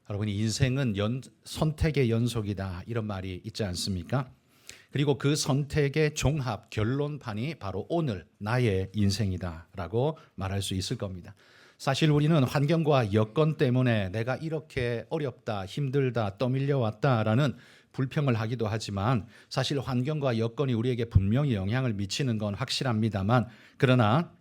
여러분, 인생은 선택의 연속이다, 이런 말이 있지 않습니까? 그리고 그 선택의 종합 결론판이 바로 오늘 나의 인생이다라고 말할 수 있을 겁니다. 사실 우리는 환경과 여건 때문에 내가 이렇게 어렵다, 힘들다, 떠밀려 왔다라는 불평을 하기도 하지만, 사실 환경과 여건이 우리에게 분명히 영향을 미치는 건 확실합니다만, 그러나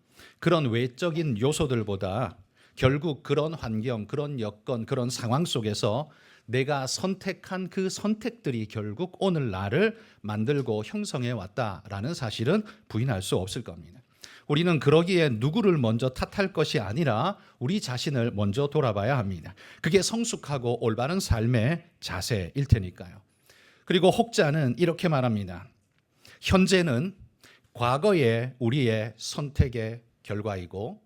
그런 외적인 요소들보다 결국 그런 환경, 그런 여건, 그런 상황 속에서 내가 선택한 그 선택들이 결국 오늘 나를 만들고 형성해 왔다라는 사실은 부인할 수 없을 겁니다. 우리는 그러기에 누구를 먼저 탓할 것이 아니라 우리 자신을 먼저 돌아봐야 합니다. 그게 성숙하고 올바른 삶의 자세일 테니까요. 그리고 혹자는 이렇게 말합니다. 현재는 과거의 우리의 선택의 결과이고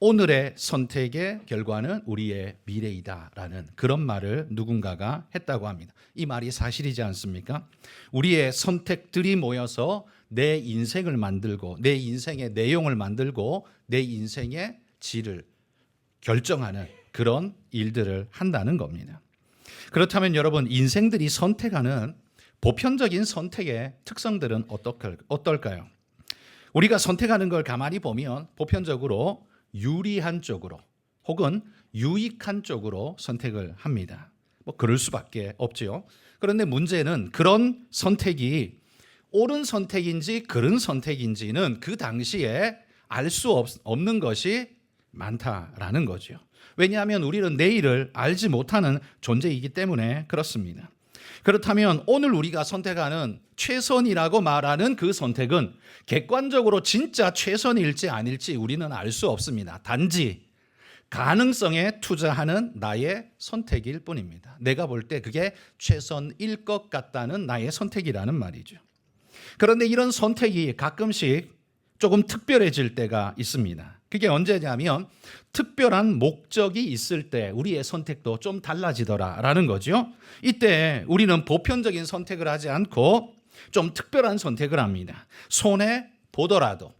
오늘의 선택의 결과는 우리의 미래이다라는 그런 말을 누군가가 했다고 합니다. 이 말이 사실이지 않습니까? 우리의 선택들이 모여서 내 인생을 만들고 내 인생의 내용을 만들고 내 인생의 질을 결정하는 그런 일들을 한다는 겁니다. 그렇다면 여러분, 인생들이 선택하는 보편적인 선택의 특성들은 어떨까요? 우리가 선택하는 걸 가만히 보면 보편적으로 유리한 쪽으로 혹은 유익한 쪽으로 선택을 합니다. 그럴 수밖에 없죠. 그런데 문제는 그런 선택이 옳은 선택인지 그른 선택인지는 그 당시에 알 수 없는 것이 많다라는 거죠. 왜냐하면 우리는 내일을 알지 못하는 존재이기 때문에 그렇습니다. 그렇다면 오늘 우리가 선택하는 최선이라고 말하는 그 선택은 객관적으로 진짜 최선일지 아닐지 우리는 알 수 없습니다. 단지 가능성에 투자하는 나의 선택일 뿐입니다. 내가 볼 때 그게 최선일 것 같다는 나의 선택이라는 말이죠. 그런데 이런 선택이 가끔씩 조금 특별해질 때가 있습니다. 그게 언제냐면 특별한 목적이 있을 때 우리의 선택도 좀 달라지더라라는 거죠. 이때 우리는 보편적인 선택을 하지 않고 좀 특별한 선택을 합니다. 손해 보더라도,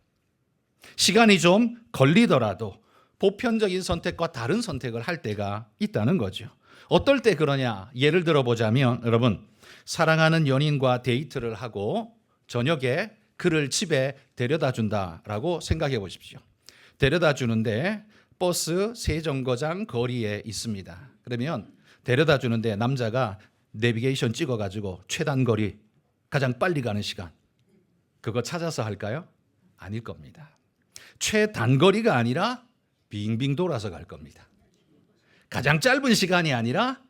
시간이 좀 걸리더라도 보편적인 선택과 다른 선택을 할 때가 있다는 거죠. 어떨 때 그러냐? 예를 들어 보자면, 여러분, 사랑하는 연인과 데이트를 하고 저녁에 그를 집에 데려다 준다라고 생각해 보십시오. 데려다 주는데 버스 세정거장 거리에 있습니다. 그러면 데려다 주는데 남자가 내비게이션 찍어가지고 최단 거리, 가장 빨리 가는 시간, 그거 찾아서 할까요? 아닐 겁니다. 최단거리가 아니라 빙빙 돌아서 갈 겁니다. 가장 짧은 시간이 아니라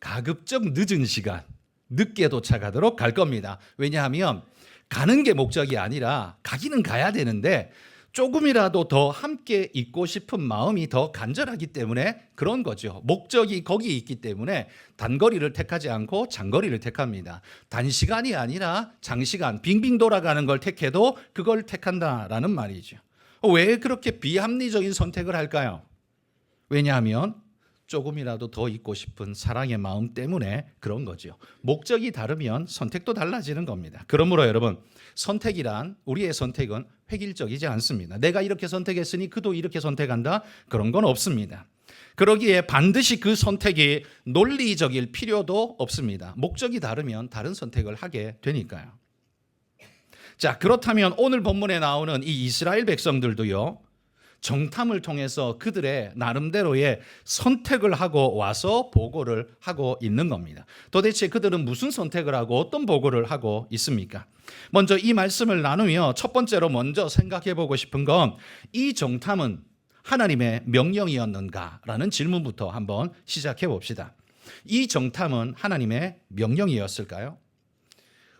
가급적 늦은 시간, 늦게 도착하도록 갈 겁니다. 왜냐하면 가는 게 목적이 아니라 가기는 가야 되는데 조금이라도 더 함께 있고 싶은 마음이 더 간절하기 때문에 그런 거죠. 목적이 거기 있기 때문에 단거리를 택하지 않고 장거리를 택합니다. 단시간이 아니라 장시간, 빙빙 돌아가는 걸 택해도 그걸 택한다라는 말이죠. 왜 그렇게 비합리적인 선택을 할까요? 왜냐하면 조금이라도 더 있고 싶은 사랑의 마음 때문에 그런 거죠. 목적이 다르면 선택도 달라지는 겁니다. 그러므로 여러분, 선택이란, 우리의 선택은 획일적이지 않습니다. 내가 이렇게 선택했으니 그도 이렇게 선택한다, 그런 건 없습니다. 그러기에 반드시 그 선택이 논리적일 필요도 없습니다. 목적이 다르면 다른 선택을 하게 되니까요. 자, 그렇다면 오늘 본문에 나오는 이 이스라엘 백성들도요, 정탐을 통해서 그들의 나름대로의 선택을 하고 와서 보고를 하고 있는 겁니다. 도대체 그들은 무슨 선택을 하고 어떤 보고를 하고 있습니까? 먼저 이 말씀을 나누며 첫 번째로 먼저 생각해 보고 싶은 건 이 정탐은 하나님의 명령이었는가라는 질문부터 한번 시작해 봅시다. 이 정탐은 하나님의 명령이었을까요?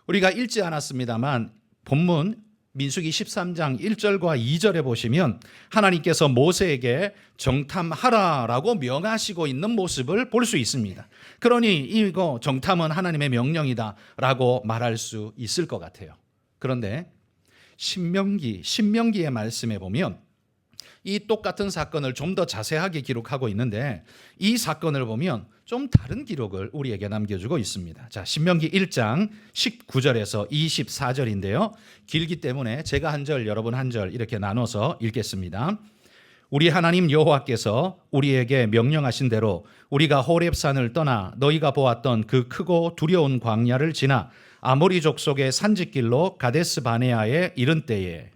우리가 읽지 않았습니다만 본문 민수기 13장 1절과 2절에 보시면 하나님께서 모세에게 정탐하라라고 명하시고 있는 모습을 볼 수 있습니다. 그러니 이거 정탐은 하나님의 명령이다라고 말할 수 있을 것 같아요. 그런데 신명기의 말씀에 보면 이 똑같은 사건을 좀 더 자세하게 기록하고 있는데 이 사건을 보면 좀 다른 기록을 우리에게 남겨주고 있습니다. 자, 신명기 1장 19절에서 24절인데요. 길기 때문에 제가 한 절, 여러분 한 절 이렇게 나눠서 읽겠습니다. 우리 하나님 여호와께서 우리에게 명령하신 대로 우리가 호렙산을 떠나 너희가 보았던 그 크고 두려운 광야를 지나 아모리 족속의 산지길로 가데스 바네아에 이른 때에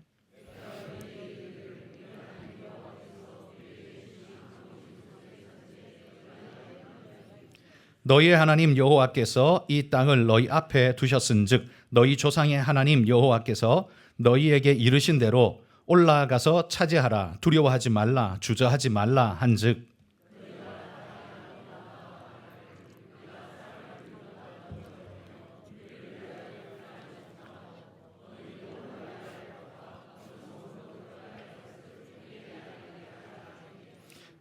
너희의 하나님 여호와께서 이 땅을 너희 앞에 두셨은즉 너희 조상의 하나님 여호와께서 너희에게 이르신 대로 올라가서 차지하라. 두려워하지 말라. 주저하지 말라 한즉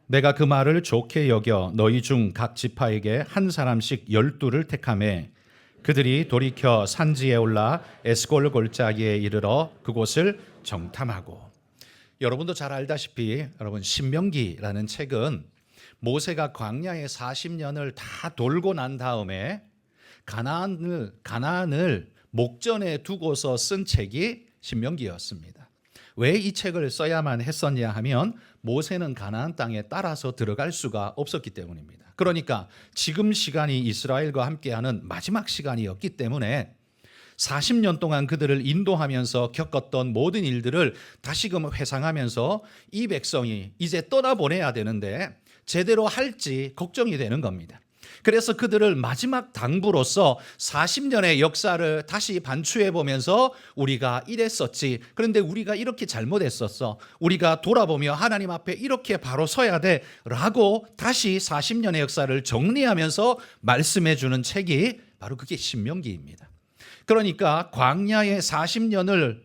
내가 그 말을 좋게 여겨 너희 중 각 지파에게 한 사람씩 12를 택하매 그들이 돌이켜 산지에 올라 에스골 골짜기에 이르러 그곳을 정탐하고. 여러분도 잘 알다시피 여러분 신명기라는 책은 모세가 광야에 40년을 다 돌고 난 다음에 가나안을 목전에 두고서 쓴 책이 신명기였습니다. 왜 이 책을 써야만 했었냐 하면 모세는 가나안 땅에 따라서 들어갈 수가 없었기 때문입니다. 그러니까 지금 시간이 이스라엘과 함께하는 마지막 시간이었기 때문에 40년 동안 그들을 인도하면서 겪었던 모든 일들을 다시금 회상하면서 이 백성이 이제 떠나보내야 되는데 제대로 할지 걱정이 되는 겁니다. 그래서 그들을 마지막 당부로서 40년의 역사를 다시 반추해 보면서 우리가 이랬었지. 그런데 우리가 이렇게 잘못했었어. 우리가 돌아보며 하나님 앞에 이렇게 바로 서야 돼. 라고 다시 40년의 역사를 정리하면서 말씀해 주는 책이 바로 그게 신명기입니다. 그러니까 광야의 40년을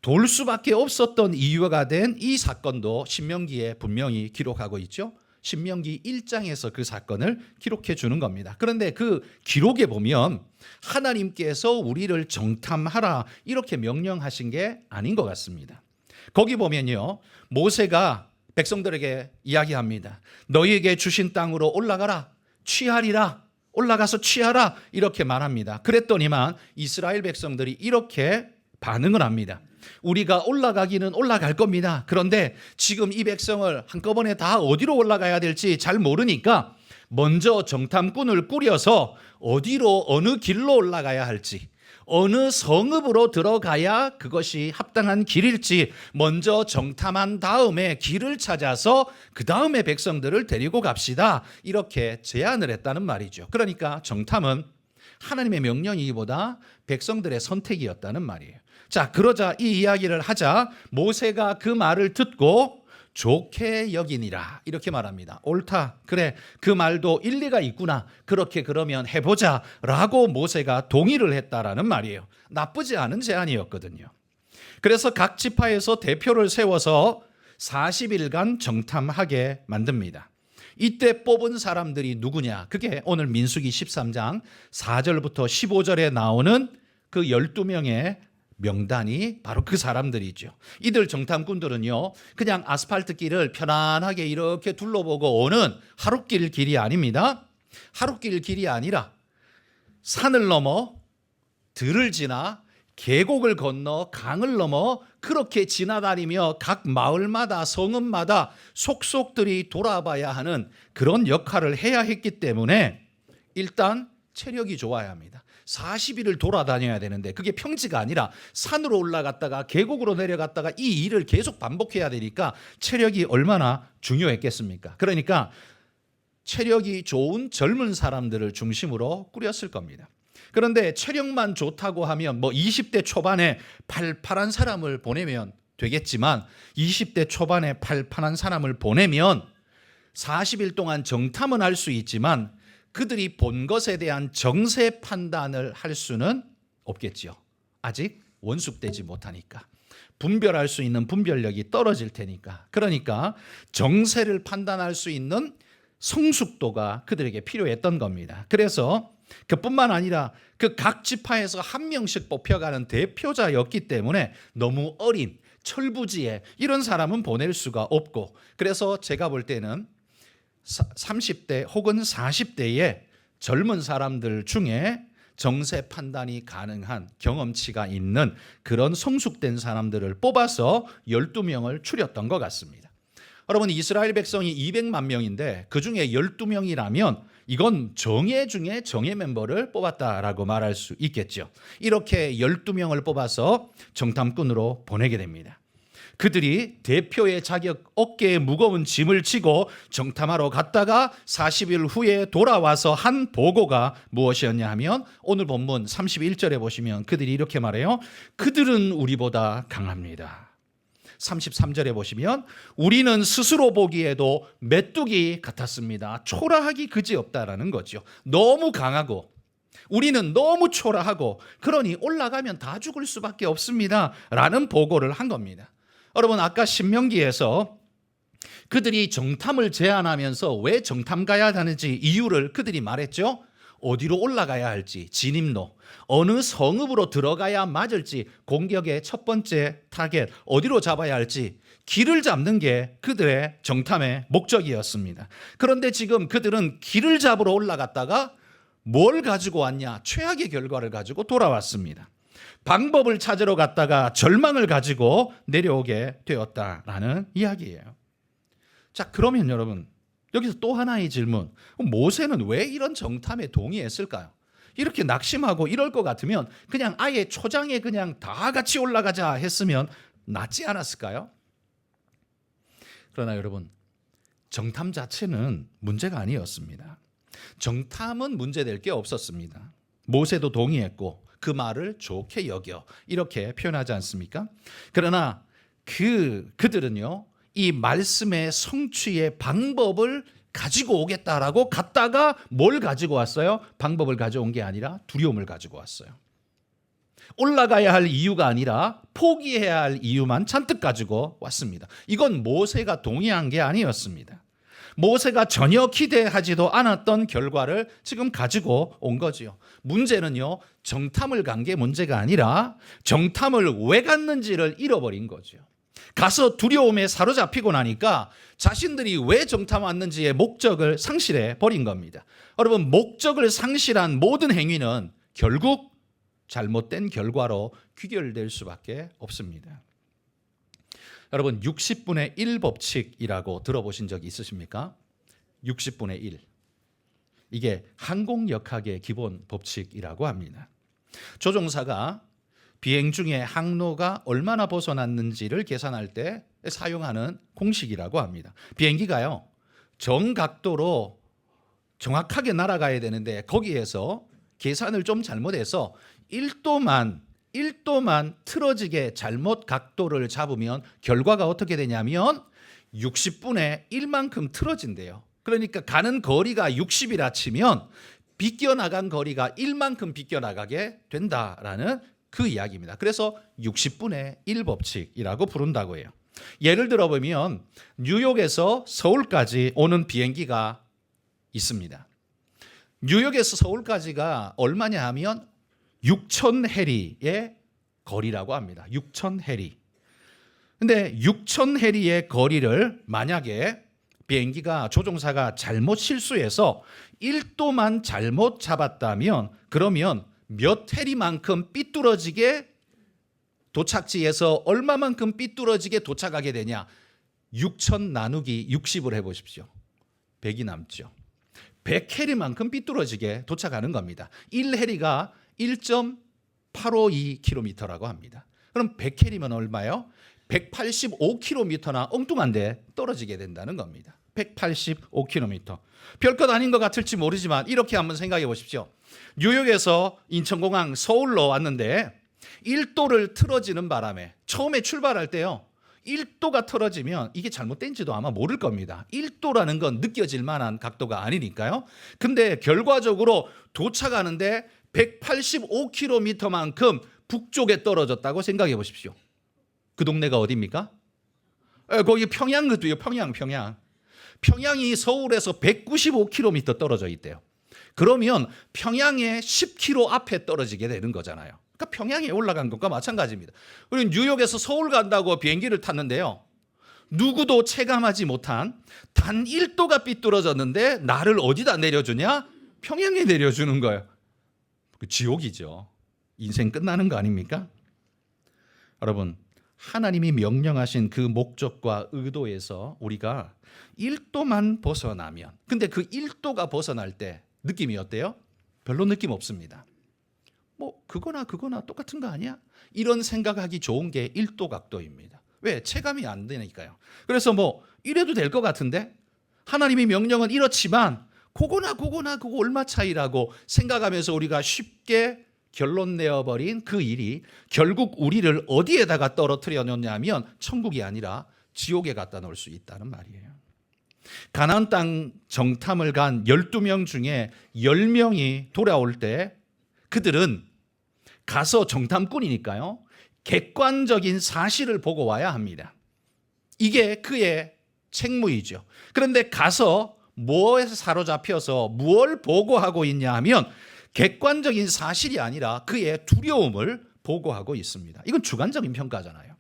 돌 수밖에 없었던 이유가 된 이 사건도 신명기에 분명히 기록하고 있죠. 신명기 1장에서 그 사건을 기록해 주는 겁니다. 그런데 그 기록에 보면 하나님께서 우리를 정탐하라 이렇게 명령하신 게 아닌 것 같습니다. 거기 보면요, 모세가 백성들에게 이야기합니다. 너희에게 주신 땅으로 올라가라, 취하리라, 올라가서 취하라 이렇게 말합니다. 그랬더니만 이스라엘 백성들이 이렇게 반응을 합니다. 우리가 올라가기는 올라갈 겁니다. 그런데 지금 이 백성을 한꺼번에 다 어디로 올라가야 될지 잘 모르니까 먼저 정탐꾼을 꾸려서 어디로 어느 길로 올라가야 할지, 어느 성읍으로 들어가야 그것이 합당한 길일지 먼저 정탐한 다음에 길을 찾아서 그 다음에 백성들을 데리고 갑시다 이렇게 제안을 했다는 말이죠. 그러니까 정탐은 하나님의 명령이기보다 백성들의 선택이었다는 말이에요. 자, 그러자 이 이야기를 하자 모세가 그 말을 듣고 좋게 여기니라 이렇게 말합니다. 옳다, 그래, 그 말도 일리가 있구나, 그렇게 그러면 해보자 라고 모세가 동의를 했다라는 말이에요. 나쁘지 않은 제안이었거든요. 그래서 각 지파에서 대표를 세워서 40일간 정탐하게 만듭니다. 이때 뽑은 사람들이 누구냐? 그게 오늘 민수기 13장 4절부터 15절에 나오는 그 12명의 명단이 바로 그 사람들이죠. 이들 정탐꾼들은요, 그냥 아스팔트 길을 편안하게 이렇게 둘러보고 오는 하룻길 길이 아닙니다. 하룻길 길이 아니라 산을 넘어 들을 지나 계곡을 건너 강을 넘어 그렇게 지나다니며 각 마을마다 성읍마다 속속들이 돌아봐야 하는 그런 역할을 해야 했기 때문에 일단 체력이 좋아야 합니다. 40일을 돌아다녀야 되는데 그게 평지가 아니라 산으로 올라갔다가 계곡으로 내려갔다가 이 일을 계속 반복해야 되니까 체력이 얼마나 중요했겠습니까? 그러니까 체력이 좋은 젊은 사람들을 중심으로 꾸렸을 겁니다. 그런데 체력만 좋다고 하면 20대 초반에 팔팔한 사람을 보내면 되겠지만 20대 초반에 팔팔한 사람을 보내면 40일 동안 정탐은 할 수 있지만 그들이 본 것에 대한 정세 판단을 할 수는 없겠지요. 아직 원숙되지 못하니까. 분별할 수 있는 분별력이 떨어질 테니까. 그러니까 정세를 판단할 수 있는 성숙도가 그들에게 필요했던 겁니다. 그래서 그뿐만 아니라 그 각 지파에서 한 명씩 뽑혀가는 대표자였기 때문에 너무 어린 철부지에 이런 사람은 보낼 수가 없고, 그래서 제가 볼 때는 30대 혹은 40대의 젊은 사람들 중에 정세 판단이 가능한 경험치가 있는 그런 성숙된 사람들을 뽑아서 12명을 추렸던 것 같습니다. 여러분 이스라엘 백성이 200만 명인데 그중에 12명이라면 이건 정예 중에 정예 멤버를 뽑았다라고 말할 수 있겠죠. 이렇게 12명을 뽑아서 정탐꾼으로 보내게 됩니다. 그들이 대표의 자격 어깨에 무거운 짐을 지고 정탐하러 갔다가 40일 후에 돌아와서 한 보고가 무엇이었냐 하면 오늘 본문 31절에 보시면 그들이 이렇게 말해요. 그들은 우리보다 강합니다. 33절에 보시면 우리는 스스로 보기에도 메뚜기 같았습니다. 초라하기 그지없다라는 거죠. 너무 강하고 우리는 너무 초라하고 그러니 올라가면 다 죽을 수밖에 없습니다 라는 보고를 한 겁니다. 여러분 아까 신명기에서 그들이 정탐을 제안하면서 왜 정탐 가야 하는지 이유를 그들이 말했죠. 어디로 올라가야 할지, 진입로, 어느 성읍으로 들어가야 맞을지, 공격의 첫 번째 타겟 어디로 잡아야 할지 길을 잡는 게 그들의 정탐의 목적이었습니다. 그런데 지금 그들은 길을 잡으러 올라갔다가 뭘 가지고 왔냐? 최악의 결과를 가지고 돌아왔습니다. 방법을 찾으러 갔다가 절망을 가지고 내려오게 되었다라는 이야기예요. 자, 그러면 여러분 여기서 또 하나의 질문. 모세는 왜 이런 정탐에 동의했을까요? 이렇게 낙심하고 이럴 것 같으면 그냥 아예 초장에 그냥 다 같이 올라가자 했으면 낫지 않았을까요? 그러나 여러분 정탐 자체는 문제가 아니었습니다. 정탐은 문제될 게 없었습니다. 모세도 동의했고 그 말을 좋게 여겨 이렇게 표현하지 않습니까? 그러나 그들은요 이 말씀의 성취의 방법을 가지고 오겠다라고 갔다가 뭘 가지고 왔어요? 방법을 가져온 게 아니라 두려움을 가지고 왔어요. 올라가야 할 이유가 아니라 포기해야 할 이유만 잔뜩 가지고 왔습니다. 이건 모세가 동의한 게 아니었습니다. 모세가 전혀 기대하지도 않았던 결과를 지금 가지고 온 거지요. 문제는요, 정탐을 간 게 문제가 아니라 정탐을 왜 갔는지를 잃어버린 거죠. 가서 두려움에 사로잡히고 나니까 자신들이 왜 정탐 왔는지의 목적을 상실해 버린 겁니다. 여러분, 목적을 상실한 모든 행위는 결국 잘못된 결과로 귀결될 수밖에 없습니다. 여러분 60분의 1 법칙이라고 들어보신 적 있으십니까? 60분의 1. 이게 항공역학의 기본 법칙이라고 합니다. 조종사가 비행 중에 항로가 얼마나 벗어났는지를 계산할 때 사용하는 공식이라고 합니다. 비행기가요 정각도로 정확하게 날아가야 되는데 거기에서 계산을 좀 잘못해서 1도만 틀어지게 잘못 각도를 잡으면 결과가 어떻게 되냐면 60분의 1만큼 틀어진대요. 그러니까 가는 거리가 60이라 치면 비껴나간 거리가 1만큼 비껴나가게 된다라는 그 이야기입니다. 그래서 60분의 1 법칙이라고 부른다고 해요. 예를 들어보면 뉴욕에서 서울까지 오는 비행기가 있습니다. 뉴욕에서 서울까지가 얼마냐 하면 6,000해리의 거리라고 합니다. 6,000해리. 근데 6,000해리의 거리를 만약에 비행기가 조종사가 잘못 실수해서 1도만 잘못 잡았다면 그러면 몇 해리만큼 삐뚤어지게 도착지에서 얼마만큼 삐뚤어지게 도착하게 되냐? 6,000 나누기 60을 해보십시오. 100이 남죠. 100해리만큼 삐뚤어지게 도착하는 겁니다. 1해리가 1.852km라고 합니다. 그럼 100해리면 얼마요? 185km나 엉뚱한데 떨어지게 된다는 겁니다. 185km. 별것 아닌 것 같을지 모르지만 이렇게 한번 생각해 보십시오. 뉴욕에서 인천공항 서울로 왔는데 1도를 틀어지는 바람에 처음에 출발할 때요 1도가 틀어지면 이게 잘못된지도 아마 모를 겁니다. 1도라는 건 느껴질 만한 각도가 아니니까요. 근데 결과적으로 도착하는데 185km만큼 북쪽에 떨어졌다고 생각해 보십시오. 그 동네가 어디입니까? 거기 평양도요. 평양이 서울에서 195km 떨어져 있대요. 그러면 평양의 10km 앞에 떨어지게 되는 거잖아요. 그러니까 평양에 올라간 것과 마찬가지입니다. 우리 뉴욕에서 서울 간다고 비행기를 탔는데요. 누구도 체감하지 못한 단 1도가 삐뚤어졌는데 나를 어디다 내려주냐? 평양에 내려주는 거예요. 지옥이죠. 인생 끝나는 거 아닙니까? 여러분, 하나님이 명령하신 그 목적과 의도에서 우리가 1도만 벗어나면, 근데 그 1도가 벗어날 때 느낌이 어때요? 별로 느낌 없습니다. 뭐 그거나 똑같은 거 아니야? 이런 생각하기 좋은 게 1도 각도입니다. 왜? 체감이 안 되니까요. 그래서 뭐 이래도 될 것 같은데, 하나님의 명령은 이렇지만 그거나 그거 얼마 차이라고 생각하면서 우리가 쉽게 결론 내어버린 그 일이 결국 우리를 어디에다가 떨어뜨려 놓냐면 천국이 아니라 지옥에 갖다 놓을 수 있다는 말이에요. 가나안 땅 정탐을 간 12명 중에 10명이 돌아올 때 그들은 가서 정탐꾼이니까요, 객관적인 사실을 보고 와야 합니다. 이게 그의 책무이죠. 그런데 가서 무엇에 사로잡혀서 무엇을 보고하고 있냐 하면 객관적인 사실이 아니라 그의 두려움을 보고하고 있습니다. 이건 주관적인 평가잖아요.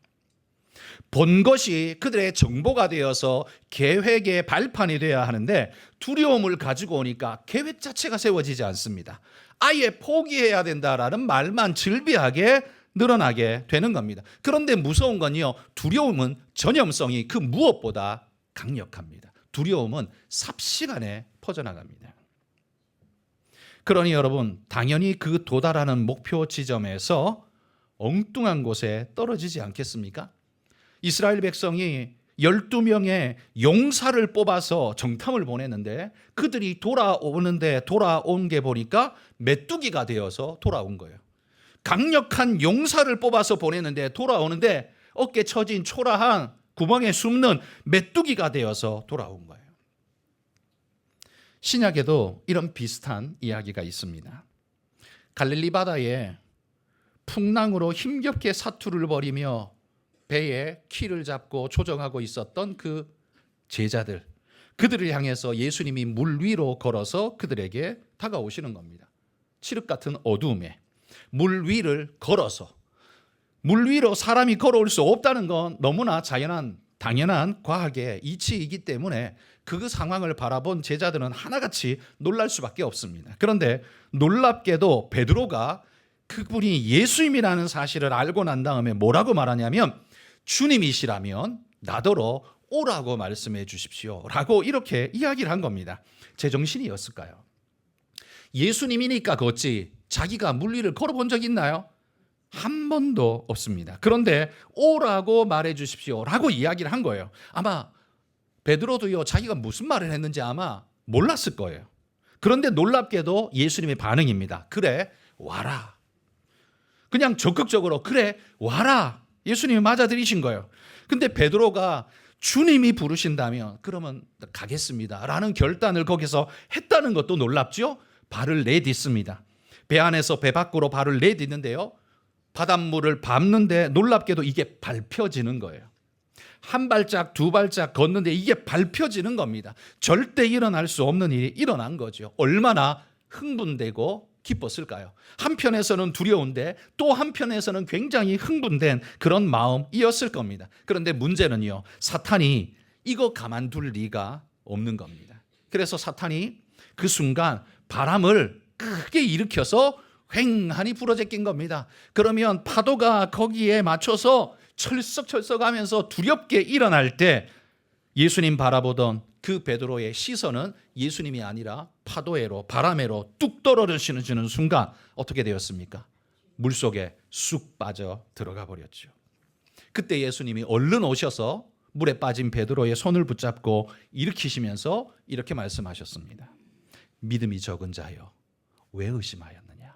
본 것이 그들의 정보가 되어서 계획의 발판이 되어야 하는데 두려움을 가지고 오니까 계획 자체가 세워지지 않습니다. 아예 포기해야 된다라는 말만 즐비하게 늘어나게 되는 겁니다. 그런데 무서운 건요, 두려움은 전염성이 그 무엇보다 강력합니다. 두려움은 삽시간에 퍼져나갑니다. 그러니 여러분, 당연히 그 도달하는 목표 지점에서 엉뚱한 곳에 떨어지지 않겠습니까? 이스라엘 백성이 12명의 용사를 뽑아서 정탐을 보냈는데 그들이 돌아온 게 보니까 메뚜기가 되어서 돌아온 거예요. 강력한 용사를 뽑아서 보냈는데 돌아오는데 어깨 처진 초라한 구멍에 숨는 메뚜기가 되어서 돌아온 거예요. 신약에도 이런 비슷한 이야기가 있습니다. 갈릴리 바다에 풍랑으로 힘겹게 사투를 벌이며 배에 키를 잡고 조정하고 있었던 그 제자들, 그들을 향해서 예수님이 물 위로 걸어서 그들에게 다가오시는 겁니다. 칠흑 같은 어두움에 물 위를 걸어서, 물 위로 사람이 걸어올 수 없다는 건 너무나 당연한 과학의 이치이기 때문에 그 상황을 바라본 제자들은 하나같이 놀랄 수밖에 없습니다. 그런데 놀랍게도 베드로가 그분이 예수님이라는 사실을 알고 난 다음에 뭐라고 말하냐면, 주님이시라면 나더러 오라고 말씀해 주십시오 라고 이렇게 이야기를 한 겁니다. 제정신이었을까요? 예수님이니까 걷지 자기가 물 위를 걸어본 적 있나요? 한 번도 없습니다. 그런데 오라고 말해 주십시오 라고 이야기를 한 거예요. 아마 베드로도요, 자기가 무슨 말을 했는지 아마 몰랐을 거예요. 그런데 놀랍게도 예수님의 반응입니다. 그래, 와라. 그냥 적극적으로 그래, 와라. 예수님이 맞아들이신 거예요. 근데 베드로가 주님이 부르신다면 그러면 가겠습니다 라는 결단을 거기서 했다는 것도 놀랍죠. 발을 내딛습니다. 배 안에서 배 밖으로 발을 내딛는데요, 바닷물을 밟는데 놀랍게도 이게 밟혀지는 거예요. 한 발짝 두 발짝 걷는데 이게 밟혀지는 겁니다. 절대 일어날 수 없는 일이 일어난 거죠. 얼마나 흥분되고 기뻤을까요? 한편에서는 두려운데 또 한편에서는 굉장히 흥분된 그런 마음이었을 겁니다. 그런데 문제는요, 사탄이 이거 가만둘 리가 없는 겁니다. 그래서 사탄이 그 순간 바람을 크게 일으켜서 휑하니 불어제낀 겁니다. 그러면 파도가 거기에 맞춰서 철썩철썩하면서 두렵게 일어날 때 예수님 바라보던 그 베드로의 시선은 예수님이 아니라 파도에로, 바람에로 뚝 떨어지는 순간 어떻게 되었습니까? 물속에 쑥 빠져 들어가 버렸죠. 그때 예수님이 얼른 오셔서 물에 빠진 베드로의 손을 붙잡고 일으키시면서 이렇게 말씀하셨습니다. 믿음이 적은 자여, 왜 의심하였느냐?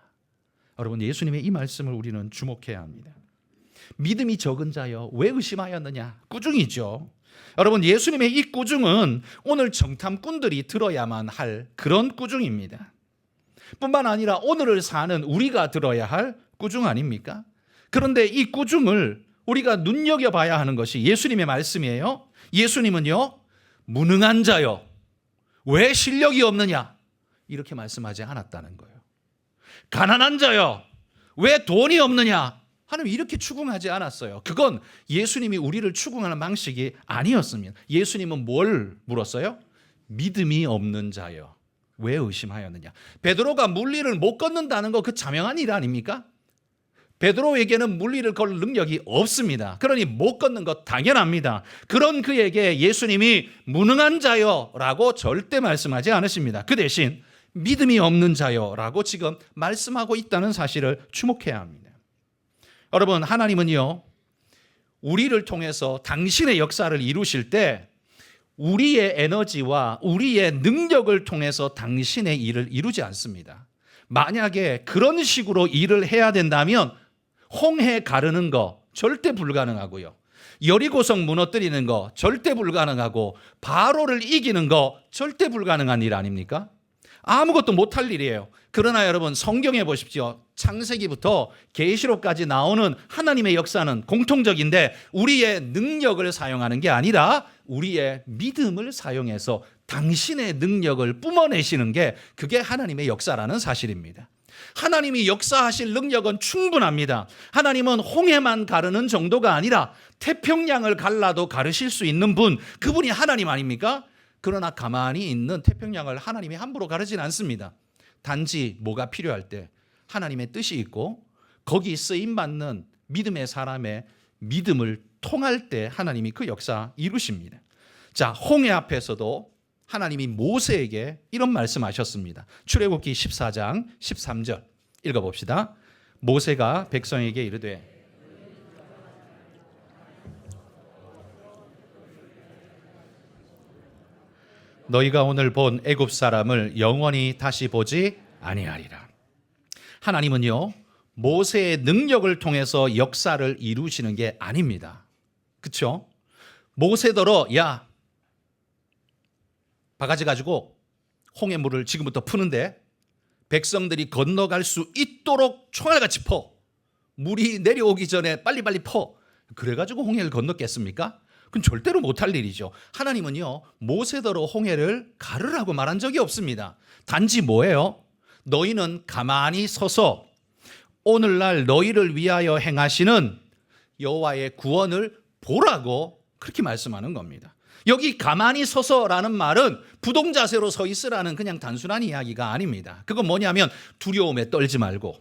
여러분, 예수님의 이 말씀을 우리는 주목해야 합니다. 믿음이 적은 자여, 왜 의심하였느냐? 꾸중이죠. 여러분, 예수님의 이 꾸중은 오늘 정탐꾼들이 들어야만 할 그런 꾸중입니다. 뿐만 아니라 오늘을 사는 우리가 들어야 할 꾸중 아닙니까? 그런데 이 꾸중을 우리가 눈여겨봐야 하는 것이 예수님의 말씀이에요. 예수님은요, 무능한 자여, 왜 실력이 없느냐? 이렇게 말씀하지 않았다는 거예요. 가난한 자여, 왜 돈이 없느냐? 하나님 이렇게 추궁하지 않았어요. 그건 예수님이 우리를 추궁하는 방식이 아니었습니다. 예수님은 뭘 물었어요? 믿음이 없는 자여, 왜 의심하였느냐? 베드로가 물리를 못 걷는다는 거 그 자명한 일 아닙니까? 베드로에게는 물리를 걸 능력이 없습니다. 그러니 못 걷는 것 당연합니다. 그런 그에게 예수님이 무능한 자여라고 절대 말씀하지 않으십니다. 그 대신 믿음이 없는 자여라고 지금 말씀하고 있다는 사실을 주목해야 합니다. 여러분, 하나님은요, 우리를 통해서 당신의 역사를 이루실 때 우리의 에너지와 우리의 능력을 통해서 당신의 일을 이루지 않습니다. 만약에 그런 식으로 일을 해야 된다면 홍해 가르는 거 절대 불가능하고요. 여리고성 무너뜨리는 거 절대 불가능하고 바로를 이기는 거 절대 불가능한 일 아닙니까? 아무것도 못할 일이에요. 그러나 여러분, 성경에 보십시오. 창세기부터 계시록까지 나오는 하나님의 역사는 공통적인데 우리의 능력을 사용하는 게 아니라 우리의 믿음을 사용해서 당신의 능력을 뿜어내시는 게 그게 하나님의 역사라는 사실입니다. 하나님이 역사하실 능력은 충분합니다. 하나님은 홍해만 가르는 정도가 아니라 태평양을 갈라도 가르실 수 있는 분, 그분이 하나님 아닙니까? 그러나 가만히 있는 태평양을 하나님이 함부로 가르진 않습니다. 단지 뭐가 필요할 때 하나님의 뜻이 있고 거기 쓰임받는 믿음의 사람의 믿음을 통할 때 하나님이 그 역사 이루십니다. 자, 홍해 앞에서도 하나님이 모세에게 이런 말씀하셨습니다. 출애굽기 14장 13절 읽어봅시다. 모세가 백성에게 이르되 너희가 오늘 본 애굽 사람을 영원히 다시 보지 아니하리라. 하나님은요, 모세의 능력을 통해서 역사를 이루시는 게 아닙니다. 그렇죠? 모세더러 야, 바가지 가지고 홍해물을 지금부터 푸는데 백성들이 건너갈 수 있도록 총알같이 퍼. 물이 내려오기 전에 빨리빨리 퍼. 그래가지고 홍해를 건넜겠습니까? 그건 절대로 못할 일이죠. 하나님은요, 모세더러 홍해를 가르라고 말한 적이 없습니다. 단지 뭐예요? 너희는 가만히 서서 오늘날 너희를 위하여 행하시는 여호와의 구원을 보라고 그렇게 말씀하는 겁니다. 여기 가만히 서서라는 말은 부동자세로 서 있으라는 그냥 단순한 이야기가 아닙니다. 그건 뭐냐면 두려움에 떨지 말고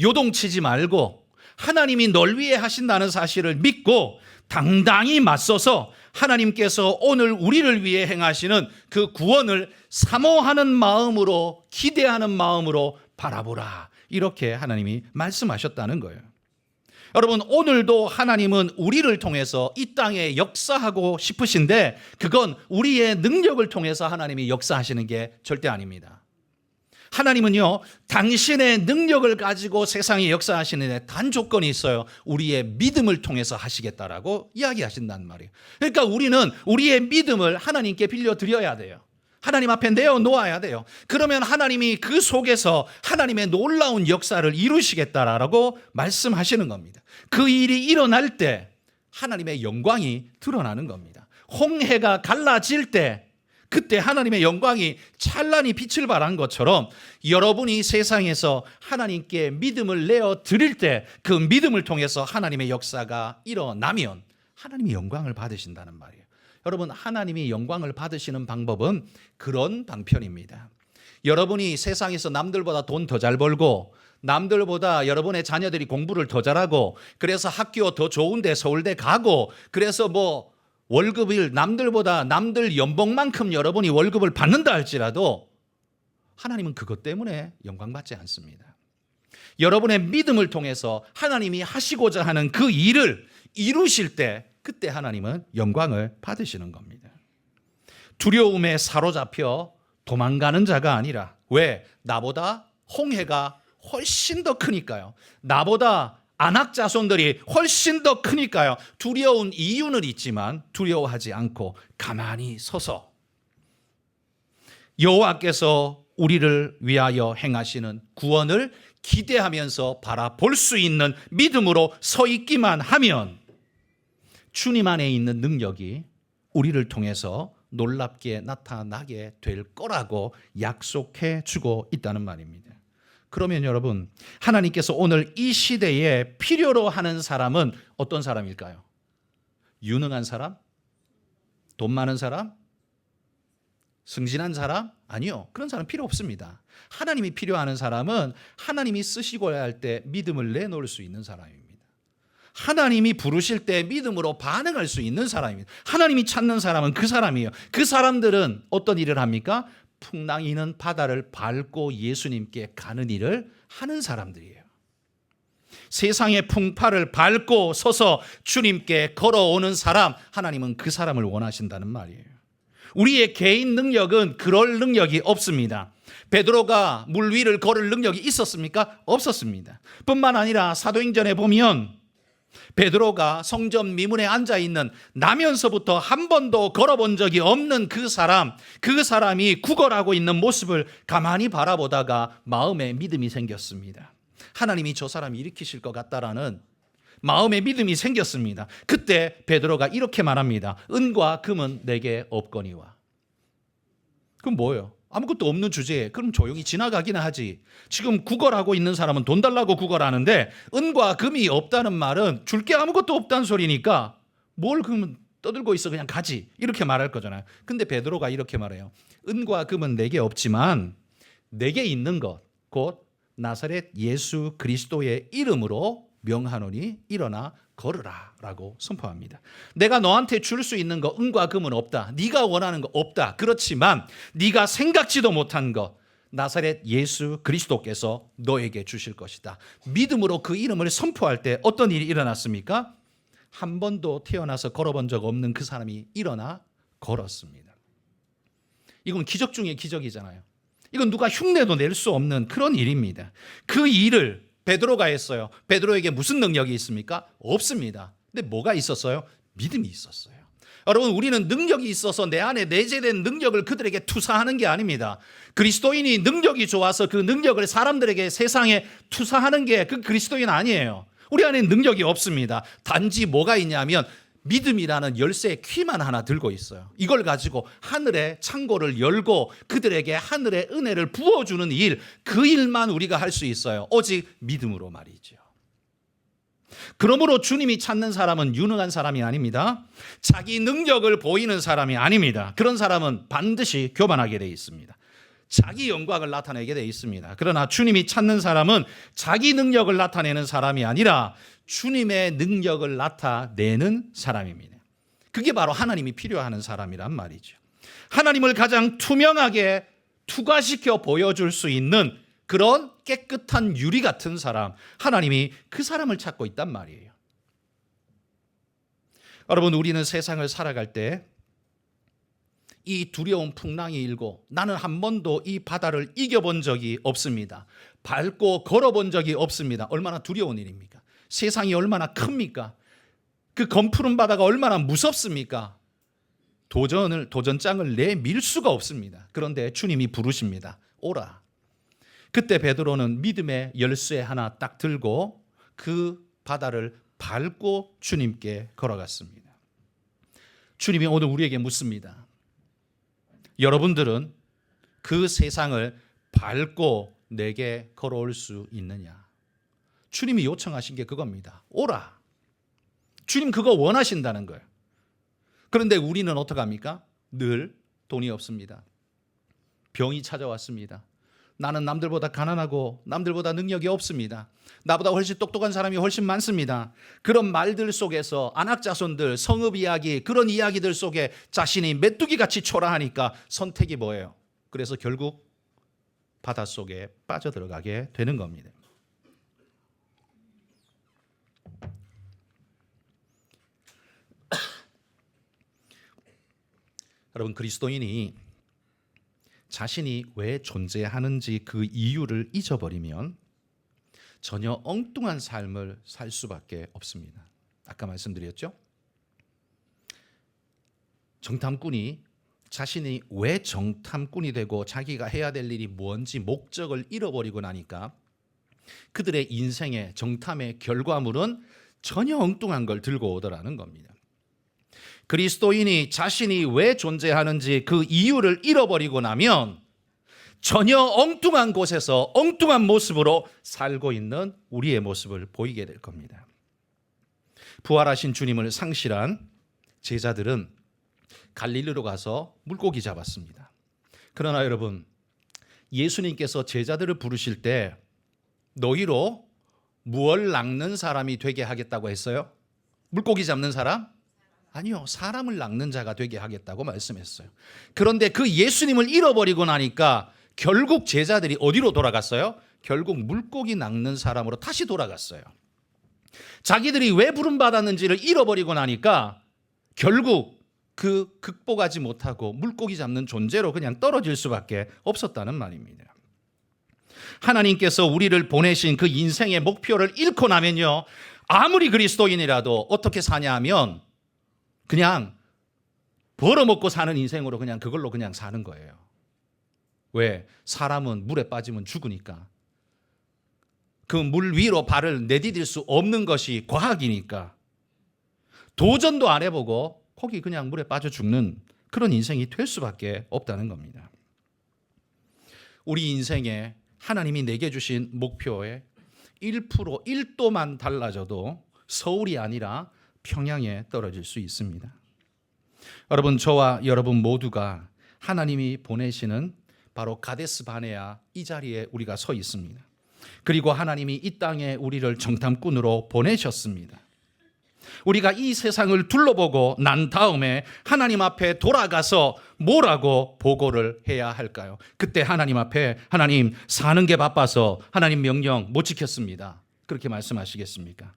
요동치지 말고 하나님이 널 위해 하신다는 사실을 믿고 당당히 맞서서 하나님께서 오늘 우리를 위해 행하시는 그 구원을 사모하는 마음으로, 기대하는 마음으로 바라보라. 이렇게 하나님이 말씀하셨다는 거예요. 여러분, 오늘도 하나님은 우리를 통해서 이 땅에 역사하고 싶으신데 그건 우리의 능력을 통해서 하나님이 역사하시는 게 절대 아닙니다. 하나님은요, 당신의 능력을 가지고 세상에 역사하시는 데 단 조건이 있어요. 우리의 믿음을 통해서 하시겠다라고 이야기하신단 말이에요. 그러니까 우리는 우리의 믿음을 하나님께 빌려드려야 돼요. 하나님 앞에 내어놓아야 돼요. 그러면 하나님이 그 속에서 하나님의 놀라운 역사를 이루시겠다라고 말씀하시는 겁니다. 그 일이 일어날 때 하나님의 영광이 드러나는 겁니다. 홍해가 갈라질 때 그때 하나님의 영광이 찬란히 빛을 발한 것처럼 여러분이 세상에서 하나님께 믿음을 내어 드릴 때 그 믿음을 통해서 하나님의 역사가 일어나면 하나님이 영광을 받으신다는 말이에요. 여러분, 하나님이 영광을 받으시는 방법은 그런 방편입니다. 여러분이 세상에서 남들보다 돈 더 잘 벌고 남들보다 여러분의 자녀들이 공부를 더 잘하고 그래서 학교 더 좋은데 서울대 가고 그래서 월급을 남들 연봉만큼 여러분이 월급을 받는다 할지라도 하나님은 그것 때문에 영광받지 않습니다. 여러분의 믿음을 통해서 하나님이 하시고자 하는 그 일을 이루실 때 그때 하나님은 영광을 받으시는 겁니다. 두려움에 사로잡혀 도망가는 자가 아니라 왜? 나보다 홍해가 훨씬 더 크니까요. 나보다 안악 자손들이 훨씬 더 크니까요. 두려운 이유는 있지만 두려워하지 않고 가만히 서서 여호와께서 우리를 위하여 행하시는 구원을 기대하면서 바라볼 수 있는 믿음으로 서 있기만 하면 주님 안에 있는 능력이 우리를 통해서 놀랍게 나타나게 될 거라고 약속해 주고 있다는 말입니다. 그러면 여러분, 하나님께서 오늘 이 시대에 필요로 하는 사람은 어떤 사람일까요? 유능한 사람? 돈 많은 사람? 승진한 사람? 아니요. 그런 사람 필요 없습니다. 하나님이 필요하는 사람은 하나님이 쓰시고 할 때 믿음을 내놓을 수 있는 사람입니다. 하나님이 부르실 때 믿음으로 반응할 수 있는 사람입니다. 하나님이 찾는 사람은 그 사람이에요. 그 사람들은 어떤 일을 합니까? 풍랑이는 바다를 밟고 예수님께 가는 일을 하는 사람들이에요. 세상의 풍파를 밟고 서서 주님께 걸어오는 사람, 하나님은 그 사람을 원하신다는 말이에요. 우리의 개인 능력은 그럴 능력이 없습니다. 베드로가 물 위를 걸을 능력이 있었습니까? 없었습니다. 뿐만 아니라 사도행전에 보면 베드로가 성전 미문에 앉아있는 나면서부터 한 번도 걸어본 적이 없는 그 사람이 구걸하고 있는 모습을 가만히 바라보다가 마음에 믿음이 생겼습니다. 하나님이 저 사람 일으키실 것 같다라는 마음의 믿음이 생겼습니다. 그때 베드로가 이렇게 말합니다. 은과 금은 내게 없거니와. 그럼 뭐예요? 아무것도 없는 주제에 그럼 조용히 지나가기는 하지. 지금 구걸하고 있는 사람은 돈 달라고 구걸하는데 은과 금이 없다는 말은 줄 게 아무것도 없다는 소리니까 뭘 그러면 떠들고 있어 그냥 가지 이렇게 말할 거잖아요. 근데 베드로가 이렇게 말해요. 은과 금은 내게 없지만 내게 있는 것 곧 나사렛 예수 그리스도의 이름으로 명하노니 일어나 걸으라 라고 선포합니다. 내가 너한테 줄 수 있는 거 은과 금은 없다. 네가 원하는 거 없다. 그렇지만 네가 생각지도 못한 것 나사렛 예수 그리스도께서 너에게 주실 것이다. 믿음으로 그 이름을 선포할 때 어떤 일이 일어났습니까? 한 번도 태어나서 걸어본 적 없는 그 사람이 일어나 걸었습니다. 이건 기적 중에 기적이잖아요. 이건 누가 흉내도 낼 수 없는 그런 일입니다. 그 일을 베드로가 했어요. 베드로에게 무슨 능력이 있습니까? 없습니다. 근데 뭐가 있었어요? 믿음이 있었어요. 여러분, 우리는 능력이 있어서 내 안에 내재된 능력을 그들에게 투사하는 게 아닙니다. 그리스도인이 능력이 좋아서 그 능력을 사람들에게 세상에 투사하는 게 그 그리스도인 아니에요. 우리 안에 능력이 없습니다. 단지 뭐가 있냐면 믿음이라는 열쇠 키만 하나 들고 있어요. 이걸 가지고 하늘의 창고를 열고 그들에게 하늘의 은혜를 부어주는 일, 그 일만 우리가 할 수 있어요. 오직 믿음으로 말이죠. 그러므로 주님이 찾는 사람은 유능한 사람이 아닙니다. 자기 능력을 보이는 사람이 아닙니다. 그런 사람은 반드시 교만하게 되어 있습니다. 자기 영광을 나타내게 되어 있습니다. 그러나 주님이 찾는 사람은 자기 능력을 나타내는 사람이 아니라 주님의 능력을 나타내는 사람입니다. 그게 바로 하나님이 필요하는 사람이란 말이죠. 하나님을 가장 투명하게 투과시켜 보여줄 수 있는 그런 깨끗한 유리 같은 사람, 하나님이 그 사람을 찾고 있단 말이에요. 여러분, 우리는 세상을 살아갈 때 이 두려운 풍랑이 일고 나는 한 번도 이 바다를 이겨본 적이 없습니다. 밟고 걸어본 적이 없습니다. 얼마나 두려운 일입니까? 세상이 얼마나 큽니까? 그 검푸른 바다가 얼마나 무섭습니까? 도전장을 내밀 수가 없습니다. 그런데 주님이 부르십니다. 오라. 그때 베드로는 믿음의 열쇠 하나 딱 들고 그 바다를 밟고 주님께 걸어갔습니다. 주님이 오늘 우리에게 묻습니다. 여러분들은 그 세상을 밟고 내게 걸어올 수 있느냐? 주님이 요청하신 게 그겁니다. 오라. 주님 그거 원하신다는 거예요. 그런데 우리는 어떡합니까? 늘 돈이 없습니다. 병이 찾아왔습니다. 나는 남들보다 가난하고 남들보다 능력이 없습니다. 나보다 훨씬 똑똑한 사람이 훨씬 많습니다. 그런 말들 속에서 안악자손들, 성읍 이야기, 그런 이야기들 속에 자신이 메뚜기같이 초라하니까 선택이 뭐예요? 그래서 결국 바닷속에 빠져들어가게 되는 겁니다. 여러분, 그리스도인이 자신이 왜 존재하는지 그 이유를 잊어버리면 전혀 엉뚱한 삶을 살 수밖에 없습니다. 아까 말씀드렸죠? 정탐꾼이 자신이 왜 정탐꾼이 되고 자기가 해야 될 일이 뭔지 목적을 잃어버리고 나니까 그들의 인생의 정탐의 결과물은 전혀 엉뚱한 걸 들고 오더라는 겁니다. 그리스도인이 자신이 왜 존재하는지 그 이유를 잃어버리고 나면 전혀 엉뚱한 곳에서 엉뚱한 모습으로 살고 있는 우리의 모습을 보이게 될 겁니다. 부활하신 주님을 상실한 제자들은 갈릴리로 가서 물고기 잡았습니다. 그러나 여러분, 예수님께서 제자들을 부르실 때 너희로 무얼 낚는 사람이 되게 하겠다고 했어요? 물고기 잡는 사람? 아니요, 사람을 낚는 자가 되게 하겠다고 말씀했어요. 그런데 그 예수님을 잃어버리고 나니까 결국 제자들이 어디로 돌아갔어요? 결국 물고기 낚는 사람으로 다시 돌아갔어요. 자기들이 왜 부름받았는지를 잃어버리고 나니까 결국 그 극복하지 못하고 물고기 잡는 존재로 그냥 떨어질 수밖에 없었다는 말입니다. 하나님께서 우리를 보내신 그 인생의 목표를 잃고 나면요, 아무리 그리스도인이라도 어떻게 사냐 하면 그냥 벌어먹고 사는 인생으로 그냥 그걸로 그냥 사는 거예요. 왜? 사람은 물에 빠지면 죽으니까. 그 물 위로 발을 내디딜 수 없는 것이 과학이니까. 도전도 안 해보고 거기 그냥 물에 빠져 죽는 그런 인생이 될 수밖에 없다는 겁니다. 우리 인생에 하나님이 내게 주신 목표에 1%, 1도만 달라져도 서울이 아니라 평양에 떨어질 수 있습니다. 여러분, 저와 여러분 모두가 하나님이 보내시는 바로 가데스 바네아 이 자리에 우리가 서 있습니다. 그리고 하나님이 이 땅에 우리를 정탐꾼으로 보내셨습니다. 우리가 이 세상을 둘러보고 난 다음에 하나님 앞에 돌아가서 뭐라고 보고를 해야 할까요? 그때 하나님 앞에 하나님 사는 게 바빠서 하나님 명령 못 지켰습니다. 그렇게 말씀하시겠습니까?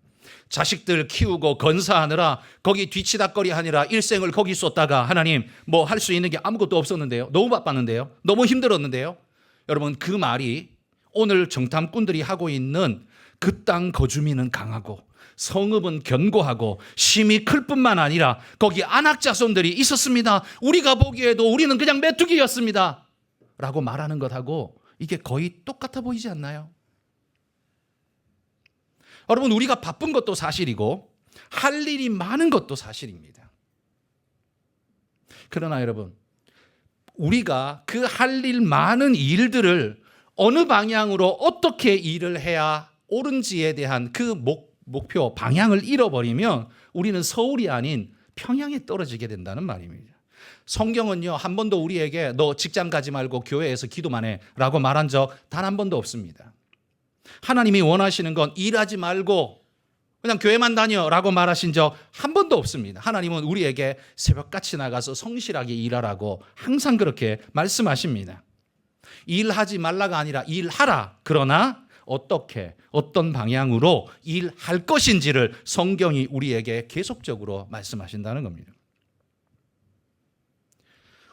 자식들 키우고 건사하느라 거기 뒤치다거리 하느라 일생을 거기 쏟다가 하나님 뭐 할 수 있는 게 아무것도 없었는데요. 너무 바빴는데요. 너무 힘들었는데요. 여러분, 그 말이 오늘 정탐꾼들이 하고 있는 그 땅 거주민은 강하고 성읍은 견고하고 심이 클 뿐만 아니라 거기 안악자손들이 있었습니다. 우리가 보기에도 우리는 그냥 메뚜기였습니다 라고 말하는 것하고 이게 거의 똑같아 보이지 않나요? 여러분, 우리가 바쁜 것도 사실이고 할 일이 많은 것도 사실입니다. 그러나 여러분, 우리가 그 할 일 많은 일들을 어느 방향으로 어떻게 일을 해야 옳은지에 대한 그 목표, 방향을 잃어버리면 우리는 서울이 아닌 평양에 떨어지게 된다는 말입니다. 성경은요, 한 번도 우리에게 너 직장 가지 말고 교회에서 기도만 해 라고 말한 적 단 한 번도 없습니다. 하나님이 원하시는 건 일하지 말고 그냥 교회만 다녀 라고 말하신 적 한 번도 없습니다. 하나님은 우리에게 새벽같이 나가서 성실하게 일하라고 항상 그렇게 말씀하십니다. 일하지 말라가 아니라 일하라. 그러나 어떻게, 어떤 방향으로 일할 것인지를 성경이 우리에게 계속적으로 말씀하신다는 겁니다.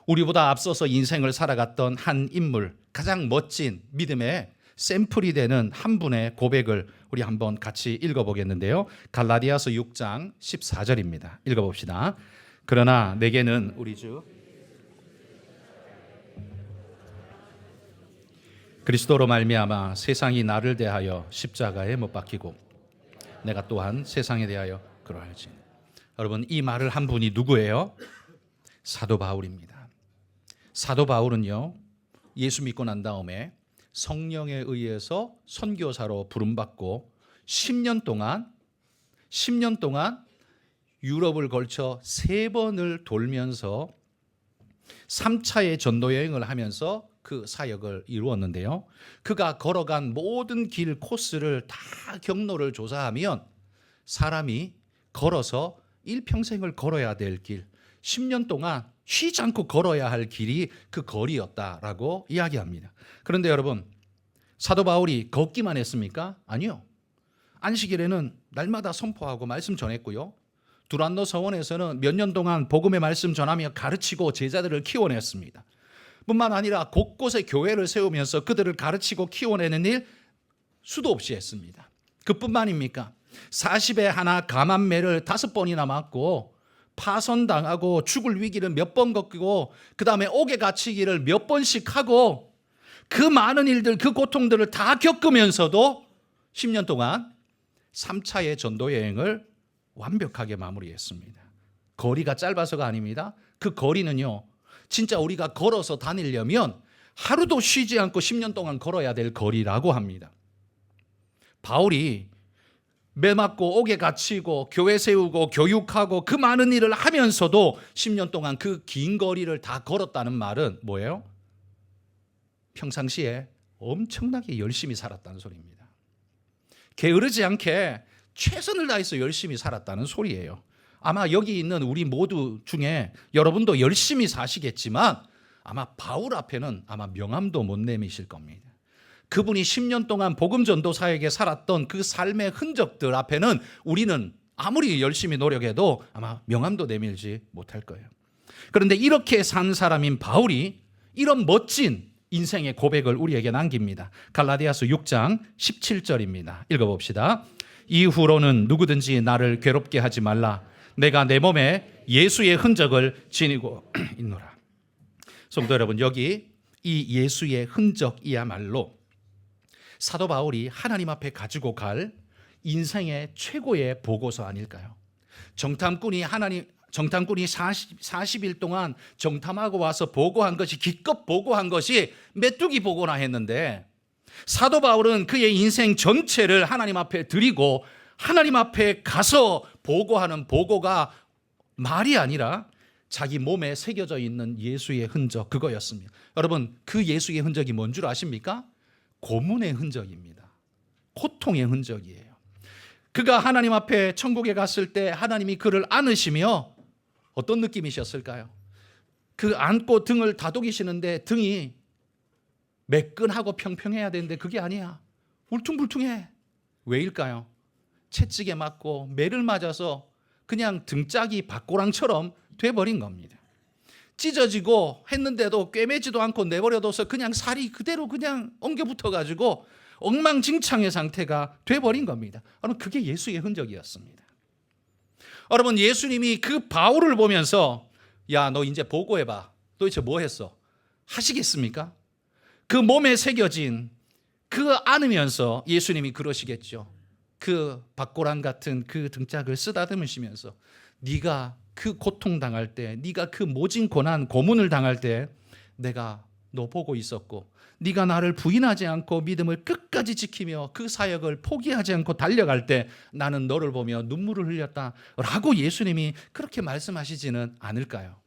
우리보다 앞서서 인생을 살아갔던 한 인물, 가장 멋진 믿음의 샘플이 되는 한 분의 고백을 우리 한번 같이 읽어보겠는데요. 갈라디아서 6장 14절입니다. 읽어봅시다. 그러나 내게는 우리 주 그리스도로 말미암아 세상이 나를 대하여 십자가에 못 박히고 내가 또한 세상에 대하여 그러할지. 여러분, 이 말을 한 분이 누구예요? 사도 바울입니다. 사도 바울은요, 예수 믿고 난 다음에 성령에 의해서 선교사로 부름받고 10년 동안 유럽을 걸쳐 3번을 돌면서 3차의 전도 여행을 하면서 그 사역을 이루었는데요. 그가 걸어간 모든 길 코스를 다 경로를 조사하면 사람이 걸어서 일평생을 걸어야 될 길, 10년 동안 쉬지 않고 걸어야 할 길이 그 거리였다라고 이야기합니다. 그런데 여러분, 사도 바울이 걷기만 했습니까? 아니요. 안식일에는 날마다 선포하고 말씀 전했고요. 두란노 서원에서는 몇 년 동안 복음의 말씀 전하며 가르치고 제자들을 키워냈습니다. 뿐만 아니라 곳곳에 교회를 세우면서 그들을 가르치고 키워내는 일 수도 없이 했습니다. 그뿐만입니까? 40에 하나 감암매를 5번이나 맞고 파선당하고 죽을 위기를 몇 번 겪고 그 다음에 옥에 갇히기를 몇 번씩 하고 그 많은 일들, 그 고통들을 다 겪으면서도 10년 동안 3차의 전도 여행을 완벽하게 마무리했습니다. 거리가 짧아서가 아닙니다. 그 거리는요, 진짜 우리가 걸어서 다니려면 하루도 쉬지 않고 10년 동안 걸어야 될 거리라고 합니다. 바울이 매 맞고 옥에 갇히고 교회 세우고 교육하고 그 많은 일을 하면서도 10년 동안 그 긴 거리를 다 걸었다는 말은 뭐예요? 평상시에 엄청나게 열심히 살았다는 소리입니다. 게으르지 않게 최선을 다해서 열심히 살았다는 소리예요. 아마 여기 있는 우리 모두 중에 여러분도 열심히 사시겠지만 아마 바울 앞에는 아마 명함도 못 내미실 겁니다. 그분이 10년 동안 복음 전도사에게 살았던 그 삶의 흔적들 앞에는 우리는 아무리 열심히 노력해도 아마 명함도 내밀지 못할 거예요. 그런데 이렇게 산 사람인 바울이 이런 멋진 인생의 고백을 우리에게 남깁니다. 갈라디아서 6장 17절입니다. 읽어봅시다. 이후로는 누구든지 나를 괴롭게 하지 말라. 내가 내 몸에 예수의 흔적을 지니고 있노라. 성도 여러분, 여기 이 예수의 흔적이야말로 사도 바울이 하나님 앞에 가지고 갈 인생의 최고의 보고서 아닐까요? 정탐꾼이 40일 동안 정탐하고 와서 보고한 것이, 기껏 보고한 것이 메뚜기 보고나 했는데, 사도 바울은 그의 인생 전체를 하나님 앞에 드리고 하나님 앞에 가서 보고하는 보고가 말이 아니라 자기 몸에 새겨져 있는 예수의 흔적, 그거였습니다. 여러분, 그 예수의 흔적이 뭔 줄 아십니까? 고문의 흔적입니다. 고통의 흔적이에요. 그가 하나님 앞에 천국에 갔을 때 하나님이 그를 안으시며 어떤 느낌이셨을까요? 그 안고 등을 다독이시는데 등이 매끈하고 평평해야 되는데 그게 아니야. 울퉁불퉁해. 왜일까요? 채찍에 맞고 매를 맞아서 그냥 등짝이 박고랑처럼 돼버린 겁니다. 찢어지고 했는데도 꿰매지도 않고 내버려둬서 그냥 살이 그대로 그냥 엉겨 붙어가지고 엉망진창의 상태가 돼버린 겁니다. 여러분, 그게 예수의 흔적이었습니다. 여러분, 예수님이 그 바울을 보면서 야, 너 이제 보고해봐. 도대체 뭐 했어? 하시겠습니까? 그 몸에 새겨진 그 안으면서 예수님이 그러시겠죠. 그 박고랑 같은 그 등짝을 쓰다듬으시면서 네가 그 고통당할 때, 네가 그 모진 고난, 고문을 당할 때 내가 너 보고 있었고, 네가 나를 부인하지 않고 믿음을 끝까지 지키며 그 사역을 포기하지 않고 달려갈 때 나는 너를 보며 눈물을 흘렸다 라고 예수님이 그렇게 말씀하시지는 않을까요?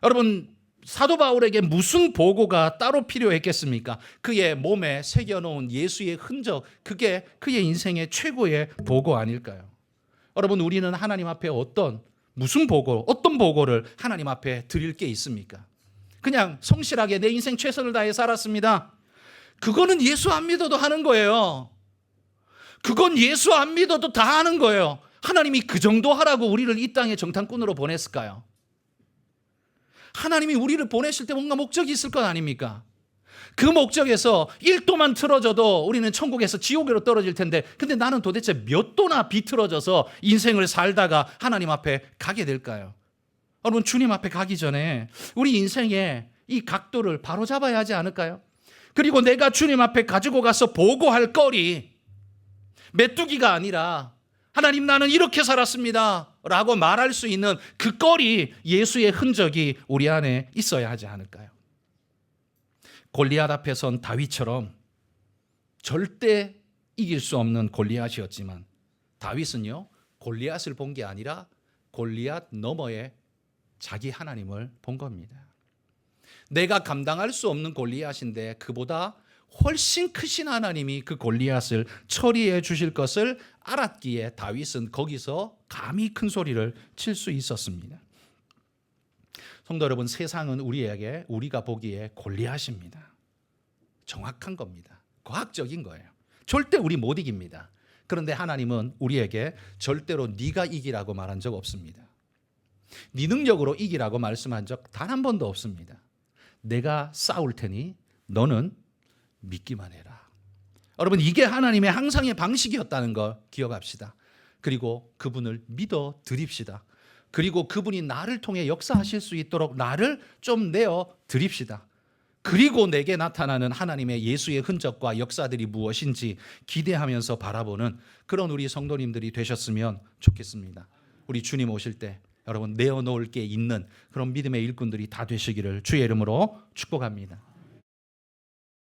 여러분, 사도 바울에게 무슨 보고가 따로 필요했겠습니까? 그의 몸에 새겨놓은 예수의 흔적, 그게 그의 인생의 최고의 보고 아닐까요? 여러분, 우리는 하나님 앞에 무슨 보고, 어떤 보고를 하나님 앞에 드릴 게 있습니까? 그냥 성실하게 내 인생 최선을 다해 살았습니다. 그거는 예수 안 믿어도 하는 거예요. 그건 예수 안 믿어도 다 하는 거예요. 하나님이 그 정도 하라고 우리를 이 땅에 정탐꾼으로 보냈을까요? 하나님이 우리를 보내실 때 뭔가 목적이 있을 것 아닙니까? 그 목적에서 1도만 틀어져도 우리는 천국에서 지옥으로 떨어질 텐데, 근데 나는 도대체 몇 도나 비틀어져서 인생을 살다가 하나님 앞에 가게 될까요? 여러분, 주님 앞에 가기 전에 우리 인생의 이 각도를 바로잡아야 하지 않을까요? 그리고 내가 주님 앞에 가지고 가서 보고할 거리, 메뚜기가 아니라 하나님, 나는 이렇게 살았습니다 라고 말할 수 있는 그 거리, 예수의 흔적이 우리 안에 있어야 하지 않을까요? 골리앗 앞에 선 다윗처럼 절대 이길 수 없는 골리앗이었지만, 다윗은요, 골리앗을 본 게 아니라 골리앗 너머에 자기 하나님을 본 겁니다. 내가 감당할 수 없는 골리앗인데 그보다 훨씬 크신 하나님이 그 골리앗을 처리해 주실 것을 알았기에 다윗은 거기서 감히 큰 소리를 칠 수 있었습니다. 성도 여러분, 세상은 우리가 보기에 골리앗입니다. 정확한 겁니다. 과학적인 거예요. 절대 우리 못 이깁니다. 그런데 하나님은 우리에게 절대로 네가 이기라고 말한 적 없습니다. 네 능력으로 이기라고 말씀한 적 단 한 번도 없습니다. 내가 싸울 테니 너는 믿기만 해라. 여러분, 이게 하나님의 항상의 방식이었다는 거 기억합시다. 그리고 그분을 믿어 드립시다. 그리고 그분이 나를 통해 역사하실 수 있도록 나를 좀 내어 드립시다. 그리고 내게 나타나는 하나님의 예수의 흔적과 역사들이 무엇인지 기대하면서 바라보는 그런 우리 성도님들이 되셨으면 좋겠습니다. 우리 주님 오실 때 여러분, 내어놓을 게 있는 그런 믿음의 일꾼들이 다 되시기를 주의 이름으로 축복합니다.